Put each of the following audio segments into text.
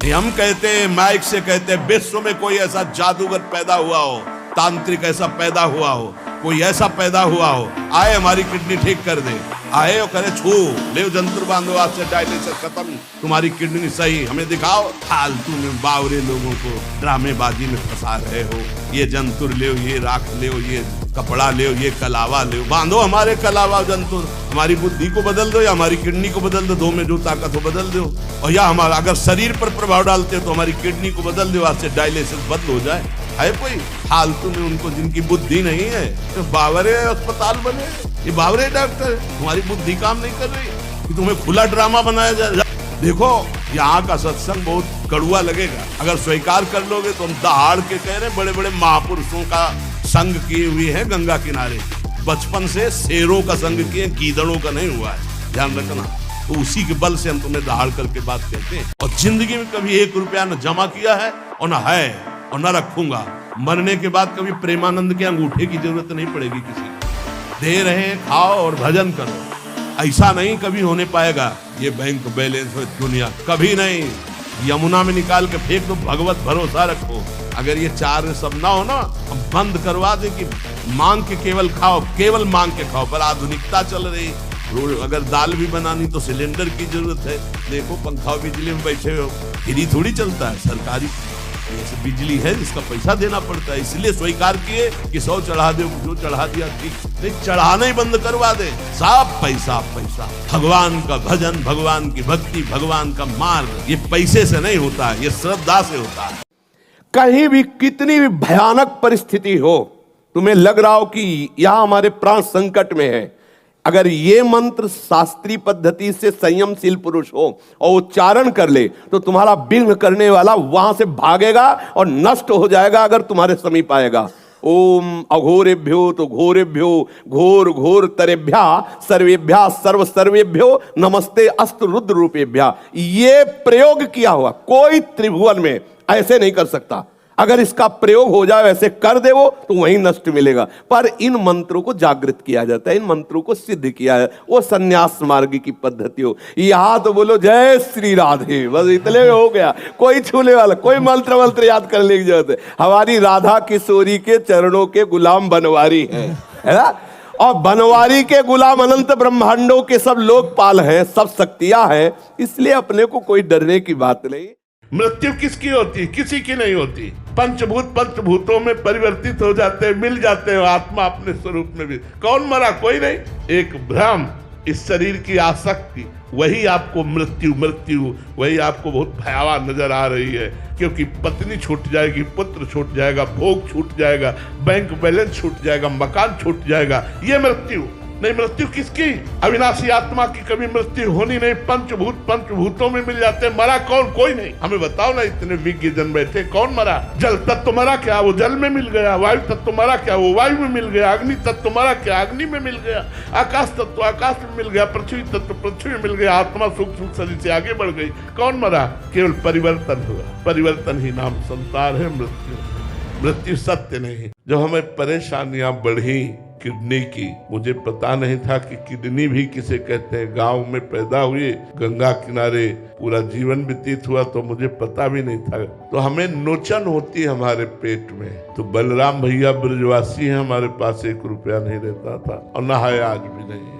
हम कहते हैं, माइक से कहते हैं, विश्व में कोई ऐसा जादूगर पैदा हुआ हो, तांत्रिक ऐसा पैदा हुआ हो, कोई ऐसा पैदा हुआ हो, आए हमारी किडनी ठीक कर दे, आए और करे छू ले जंतुर बांधो, आज से डायलिसिस खत्म, तुम्हारी किडनी सही, हमें दिखाओ। फालतू में बावरे लोगों को ड्रामेबाजी में फंसा रहे हो। ये जंतुर ले, ये राख ले, ये कपड़ा ले, ये कलावा ले, बांधो हमारे कलावा जंतुर, हमारी बुद्धि को बदल दो या हमारी किडनी को बदल दो, दो में जो ताकत हो बदल दो। और या हमारा अगर शरीर पर प्रभाव डालते हो तो हमारी किडनी को बदल दो, आज से डायलिसिस बंद हो जाए। है कोई फालतू में उनको जिनकी बुद्धि नहीं है तो बावरे अस्पताल बने, ये बावरे डॉक्टर, तुम्हारी बुद्धि काम नहीं कर रही कि तुम्हें खुला ड्रामा बनाया जाए। देखो यहाँ का सत्संग बहुत कड़ुआ लगेगा, अगर स्वीकार कर लोगे तो हम दहाड़ के कह रहे, बड़े बड़े महापुरुषों का संग किए हुए हैं गंगा किनारे, बचपन से शेरों का संग किए, गीदड़ों का नहीं हुआ है, ध्यान रखना। तो उसी के बल से हम तुम्हें दहाड़ करके बात कहते हैं। और जिंदगी में कभी 1 रुपया न जमा किया है और न है और न रखूंगा। मरने के बाद कभी प्रेमानंद के अंगूठे की जरूरत नहीं पड़ेगी किसी को। दे रहे खाओ और भजन करो, ऐसा नहीं कभी होने पाएगा। ये बैंक बैलेंस हो दुनिया कभी नहीं, यमुना में निकाल के फेंक दो, भगवत भरोसा रखो। अगर ये 4 सब ना हो ना, हम बंद करवा दे कि मांग के केवल खाओ, केवल मांग के खाओ। पर आधुनिकता चल रही, अगर दाल भी बनानी तो सिलेंडर की जरूरत है। देखो पंखा बिजली में बैठे हो, फ्री थोड़ी चलता है, सरकारी बिजली है जिसका पैसा देना पड़ता है। इसलिए स्वीकार किए कि 100 चढ़ा दे, जो चढ़ा दिया ठीक, नहीं चढ़ाना ही बंद करवा दे। सब पैसा पैसा, भगवान का भजन, भगवान की भक्ति, भगवान का मार्ग ये पैसे से नहीं होता है, ये श्रद्धा से होता है। कहीं भी कितनी भी भयानक परिस्थिति हो, तुम्हें लग रहा हो कि यहां हमारे प्राण संकट में है, अगर ये मंत्र शास्त्रीय पद्धति से संयमशील पुरुष हो और उच्चारण कर ले तो तुम्हारा विघ्न करने वाला वहां से भागेगा और नष्ट हो जाएगा अगर तुम्हारे समीप आएगा। ओम अघोरेभ्यो तो घोरेभ्यो घोर घोर तरेभ्या सर्वेभ्या सर्व सर्वेभ्यो नमस्ते अस्त रुद्र रूपेभ्या। ये प्रयोग किया हुआ कोई त्रिभुवन में ऐसे नहीं कर सकता। अगर इसका प्रयोग हो जाए, ऐसे कर दे वो, तो वहीं नष्ट मिलेगा। पर इन मंत्रों को जागृत किया जाता है, इन मंत्रों को सिद्ध किया जाता है, वो संन्यास मार्ग की पद्धति हो। यहाँ तो बोलो जय श्री राधे, बस इतने में हो गया, कोई छूने वाला, कोई मंत्र याद करने की जरूरत है। हमारी राधा किशोरी के चरणों के गुलाम बनवारी है ना, और बनवारी के गुलाम अनंत ब्रह्मांडों के सब लोकपाल हैं, सब शक्तियां हैं, इसलिए अपने को कोई डरने की बात नहीं। मृत्यु किसकी होती है? किसी की नहीं होती। पंचभूत पंचभूतों में परिवर्तित हो जाते हैं, मिल जाते हैं आत्मा अपने स्वरूप में भी। कौन मरा? कोई नहीं। एक भ्रम, इस शरीर की आसक्ति, वही आपको मृत्यु वही आपको बहुत भयावह नजर आ रही है। क्योंकि पत्नी छूट जाएगी, पुत्र छूट जाएगा, भोग छूट जाएगा, बैंक बैलेंस छूट जाएगा, मकान छूट जाएगा, ये मृत्यु नहीं। मृत्यु किसकी? अविनाशी आत्मा की कभी मृत्यु होनी नहीं। पंचभूत पंचभूतों में मिल जाते हैं। मरा कौन? कोई नहीं। हमें बताओ ना, इतने विज्ञ जन बैठे, कौन मरा? जल तत्व मरा क्या? वो जल में मिल गया। वायु तत्व मरा क्या? वो वायु में मिल गया। अग्नि तत्व मरा क्या? अग्नि में मिल गया। आकाश तत्व आकाश में मिल गया। पृथ्वी तत्व पृथ्वी में मिल गया। आत्मा सूक्ष्म शरीर से आगे बढ़ गई। कौन मरा? केवल परिवर्तन हुआ। परिवर्तन ही नाम संसार है। मृत्यु सत्य नहीं। जो हमें परेशानियां बढ़ी किडनी की, मुझे पता नहीं था कि किडनी भी किसे कहते हैं। गांव में पैदा हुए, गंगा किनारे पूरा जीवन व्यतीत हुआ, तो मुझे पता भी नहीं था। तो हमें नोचन होती है हमारे पेट में। तो बलराम भैया ब्रजवासी हैं, हमारे पास 1 रुपया नहीं रहता था और ना है आज भी नहीं।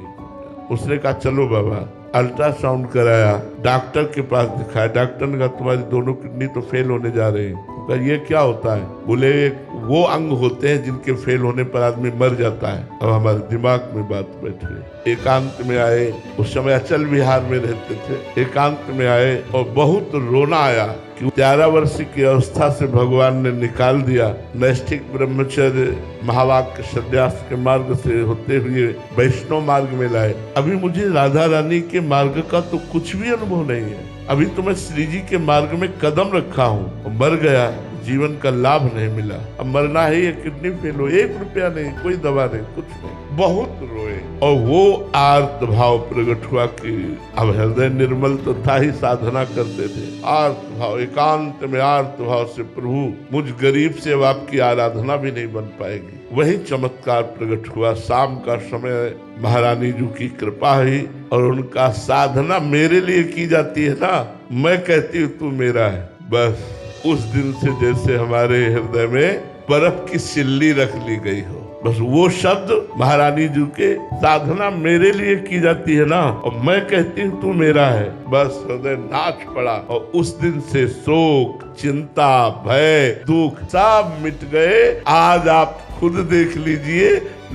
उसने कहा चलो बाबा, अल्ट्रासाउंड कराया, डॉक्टर के पास दिखाया। डॉक्टर ने कहा तुम्हारी दोनों किडनी तो फेल होने जा रही है। ये क्या होता है? बोले वो अंग होते हैं जिनके फेल होने पर आदमी मर जाता है। अब हमारे दिमाग में बात बैठ गई। एकांत में आए, उस समय अचल विहार में रहते थे। एकांत में आए और बहुत रोना आया कि 11 वर्ष की अवस्था से भगवान ने निकाल दिया। नैष्ठिक ब्रह्मचर्य महावाक्य सन्यास के मार्ग से होते हुए वैष्णव मार्ग में लाए। अभी मुझे राधा रानी के मार्ग का तो कुछ भी अनुभव नहीं है। अभी तो मैं श्री जी के मार्ग में कदम रखा हूँ, मर गया, जीवन का लाभ नहीं मिला। अब मरना है, ये किडनी फेल हो, 1 रुपया नहीं, कोई दवा नहीं, कुछ नहीं। बहुत रोए और वो आर्त भाव प्रकट हुआ कि अब हृदय निर्मल तो था ही, साधना करते थे। आर्त भाव, एकांत में आर्त भाव से प्रभु मुझ गरीब से अब आपकी आराधना भी नहीं बन पाएगी। वही चमत्कार प्रकट हुआ। शाम का समय महारानी जी की कृपा हुई और उनका साधना मेरे लिए की जाती है ना। मैं कहती हूँ तू मेरा है, बस उस दिन से जैसे हमारे हृदय में बर्फ की सिल्ली रख ली गई हो। बस वो शब्द महारानी जी के साधना मेरे लिए की जाती है ना, और मैं कहती हूँ तू मेरा है, बस हृदय नाच पड़ा। और उस दिन से शोक, चिंता, भय, दुख सब मिट गए। आज आप खुद देख लीजिए,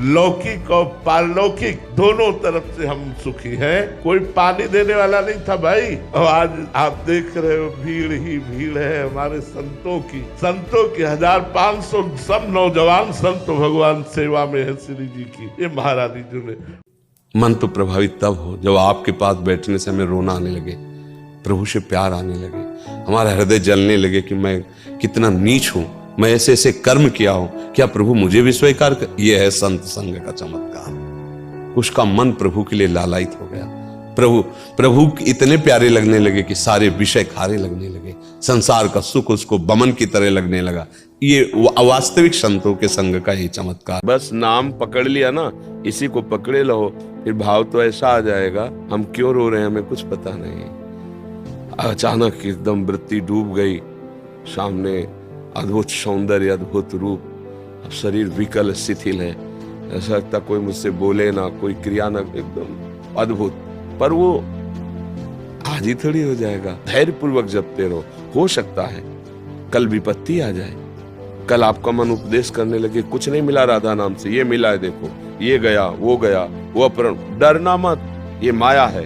लौकिक और पारलौकिक दोनों तरफ से हम सुखी हैं। कोई पानी देने वाला नहीं था भाई, और आज आप देख रहे हो भीड़ ही भीड़ है हमारे संतों की 1500 सब नौजवान संत भगवान सेवा में है श्री जी की। ये महारानी जी ने। मन तो प्रभावित तब हो जब आपके पास बैठने से हमें रोना आने लगे, प्रभु से प्यार आने लगे, हमारा हृदय जलने लगे कि मैं कितना नीच हूं, मैं ऐसे ऐसे कर्म किया हूं, क्या प्रभु मुझे भी स्वीकार कर। यह है संत संग का चमत्कार। उसका मन प्रभु के लिए लालायित हो गया। प्रभु इतने प्यारे लगने लगे कि सारे विषय खारे लगने लगे, संसार का सुख उसको बमन की तरह लगने लगा। ये अवास्तविक संतों के संग का ही चमत्कार। बस नाम पकड़ लिया ना, इसी को पकड़े रहो, फिर भाव तो ऐसा आ जाएगा, हम क्यों रो रहे हैं हमें कुछ पता नहीं। अचानक एकदम वृत्ति डूब गई, सामने अद्भुत सौंदर्य, अद्भुत रूप, अब शरीर विकल शिथिल है, ऐसा लगता कोई मुझसे बोले ना, कोई क्रिया ना, एकदम अद्भुत। पर वो आज ही थोड़ी हो जाएगा। धैर्य पूर्वक जपते रहो, हो सकता है कल विपत्ति आ जाए, कल आपका मन उपदेश करने लगे कुछ नहीं मिला राधा नाम से, ये मिला है देखो, ये गया, वो अपहरण। डरना मत, ये माया है,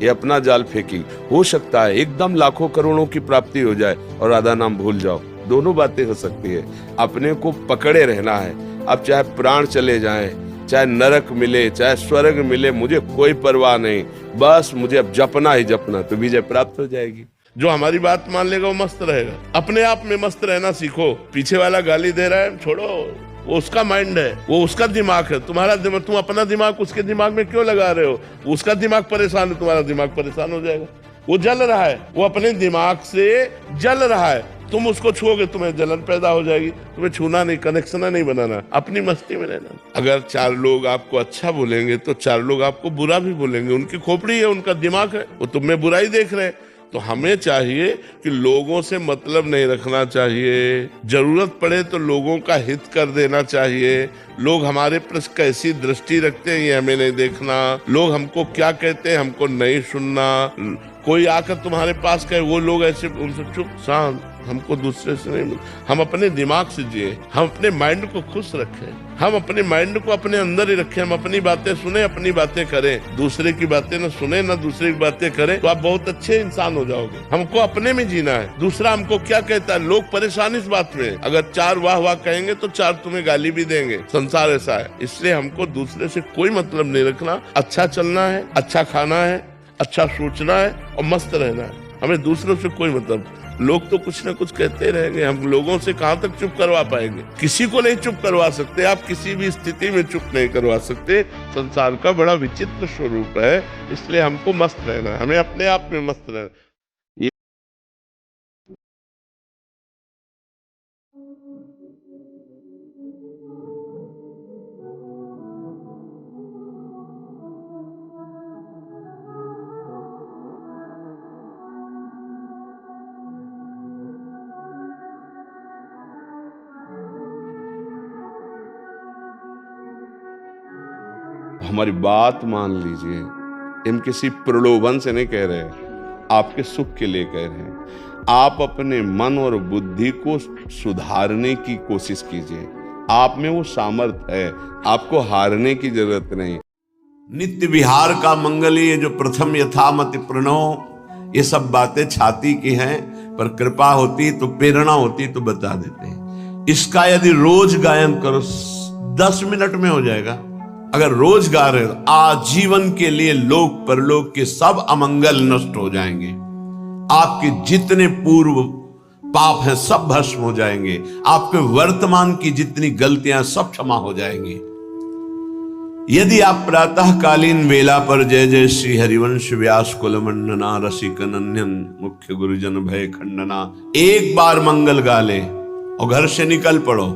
ये अपना जाल फेंकी। हो सकता है एकदम लाखों करोड़ों की प्राप्ति हो जाए और राधा नाम भूल जाओ। दोनों बातें हो सकती है। अपने को पकड़े रहना है। अब चाहे प्राण चले जाएं, चाहे नरक मिले, चाहे स्वर्ग मिले, मुझे कोई परवाह नहीं, बस मुझे अब जपना ही जपना, तो विजय प्राप्त हो जाएगी। जो हमारी बात मान लेगा वो मस्त रहेगा। अपने आप में मस्त रहना सीखो। पीछे वाला गाली दे रहा है, छोड़ो, वो उसका माइंड है, वो उसका दिमाग है। तुम्हारा दिमाग, तुम अपना दिमाग उसके दिमाग में क्यों लगा रहे हो? उसका दिमाग परेशान है, तुम्हारा दिमाग परेशान हो जाएगा। वो जल रहा है, वो अपने दिमाग से जल रहा है, तुम उसको छुओगे तुम्हें जलन पैदा हो जाएगी। तुम्हें छूना नहीं, कनेक्शन नहीं बनाना, अपनी मस्ती में रहना। अगर 4 लोग आपको अच्छा बोलेंगे तो 4 लोग आपको बुरा भी बोलेंगे। उनकी खोपड़ी है, उनका दिमाग है, वो तुम में बुराई देख रहे हैं। तो हमें चाहिए कि लोगों से मतलब नहीं रखना चाहिए, जरूरत पड़े तो लोगों का हित कर देना चाहिए। लोग हमारे पर कैसी दृष्टि रखते हैं ये हमें नहीं देखना, लोग हमको क्या कहते हैं हमको नहीं सुनना। कोई आकर तुम्हारे पास कहे, वो लोग ऐसे, उनसे चुप शांत, हमको दूसरे से नहीं। हम अपने दिमाग से जिए, हम अपने माइंड को खुश रखें, हम अपने माइंड को अपने अंदर ही रखें। हम अपनी बातें सुने, अपनी बातें करें, दूसरे की बातें न सुने न दूसरे की बातें करें, तो आप बहुत अच्छे इंसान हो जाओगे। हमको अपने में जीना है, दूसरा हमको क्या कहता है। लोग परेशान इस बात में, अगर 4 वाह वाह कहेंगे तो 4 तुम्हें गाली भी देंगे। संसार ऐसा है, इसलिए हमको दूसरे से कोई मतलब नहीं रखना। अच्छा चलना है, अच्छा खाना है, अच्छा सोचना है और मस्त रहना है। हमें दूसरों से कोई मतलब। लोग तो कुछ ना कुछ कहते रहेंगे, हम लोगों से कहाँ तक चुप करवा पाएंगे? किसी को नहीं चुप करवा सकते, आप किसी भी स्थिति में चुप नहीं करवा सकते। संसार का बड़ा विचित्र स्वरूप है, इसलिए हमको मस्त रहना है, हमें अपने आप में मस्त रहना। हमारी बात मान लीजिए, हम किसी प्रलोभन से नहीं कह रहे, आपके सुख के लिए कह रहे हैं। आप अपने मन और बुद्धि को सुधारने की कोशिश कीजिए, आप में वो सामर्थ्य है, आपको हारने की जरूरत नहीं। नित्य विहार का मंगल, ये जो प्रथम यथामति प्रणव, ये सब बातें छाती की हैं, पर कृपा होती तो, प्रेरणा होती तो बता देते हैं। इसका यदि रोज गायन करो 10 मिनट में हो जाएगा। अगर रोज गा रहे हो, आजीवन के लिए लोक परलोक के सब अमंगल नष्ट हो जाएंगे। आपके जितने पूर्व पाप हैं सब भस्म हो जाएंगे। आपके वर्तमान की जितनी गलतियां सब क्षमा हो जाएंगी। यदि आप प्रातःकालीन वेला पर जय जय श्री हरिवंश व्यास कुलमंडना रसिक नन्यन मुख्य गुरुजन भय खंडना एक बार मंगल गा ले और घर से निकल पड़ो,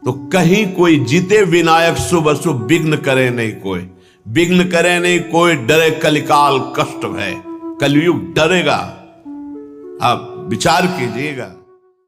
तो कहीं कोई जीते विनायक शुभ अशुभ विघ्न करे नहीं, कोई विघ्न करे नहीं, कोई डरे कलिकाल कष्ट है। कलयुग डरेगा। अब विचार कीजिएगा।